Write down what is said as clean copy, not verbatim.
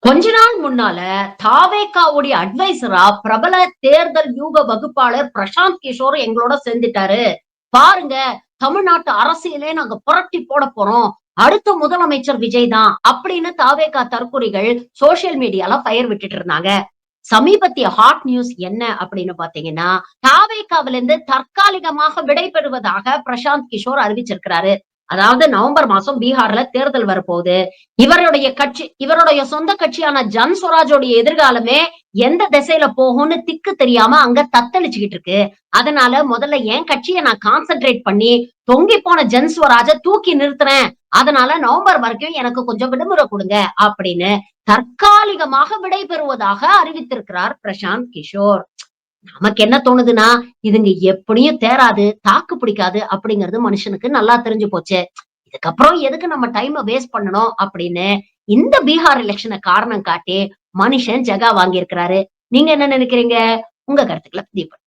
கொஞ்ச நாள் முன்னால தாவேகாவுடைய அட்வைசரா பிரபல தேர்தல் யூக வகுப்பாளர் பிரசாந்த் கிஷோர் எங்களோட சேர்ந்துட்டாரு. பாருங்க, தமிழ்நாட்டு அரசியலே நாங்க புரட்டி போட போறோம். அடுத்த முதலமைச்சர் விஜய் தான் அப்படின்னு தாவேகா தற்குறிகள் சோசியல் மீடியால ஃபயர் விட்டுட்டு இருந்தாங்க. சமீபத்திய ஹாட் நியூஸ் என்ன அப்படின்னு பாத்தீங்கன்னா, தாவேகாவிலிருந்து இருந்து தற்காலிகமாக விடைபெறுவதாக பிரசாந்த் கிஷோர் அறிவிச்சிருக்கிறாரு. அதாவது நவம்பர் மாசம் பீகார்ல தேர்தல் வரப்போகுது. இவருடைய சொந்த கட்சியான ஜன் சுவராஜோடைய எதிர்காலமே எந்த திசையில போகும்னு திக்கு தெரியாம அங்க தத்தளிச்சுக்கிட்டு இருக்கு. அதனால முதல்ல என் கட்சிய நான் கான்சென்ட்ரேட் பண்ணி தொங்கி போன ஜன் சுவராஜ தூக்கி நிறுத்துறேன். அதனால நவம்பர் வரைக்கும் எனக்கு கொஞ்சம் விடுமுறை கொடுங்க அப்படின்னு தற்காலிகமாக விடைபெறுவதாக அறிவித்திருக்கிறார் பிரசாந்த் கிஷோர். நமக்கு என்ன தோணுதுன்னா, இதுங்க எப்படியும் தேறாது, தாக்கு பிடிக்காது அப்படிங்கிறது மனுஷனுக்கு நல்லா தெரிஞ்சு போச்சு. இதுக்கப்புறம் எதுக்கு நம்ம டைம வேஸ்ட் பண்ணணும் அப்படின்னு இந்த பீகார் எலக்ஷன காரணம் காட்டி மனுஷன் ஜகா வாங்கியிருக்கிறாரு. நீங்க என்ன நினைக்கிறீங்க? உங்க கருத்துக்கள பதிவு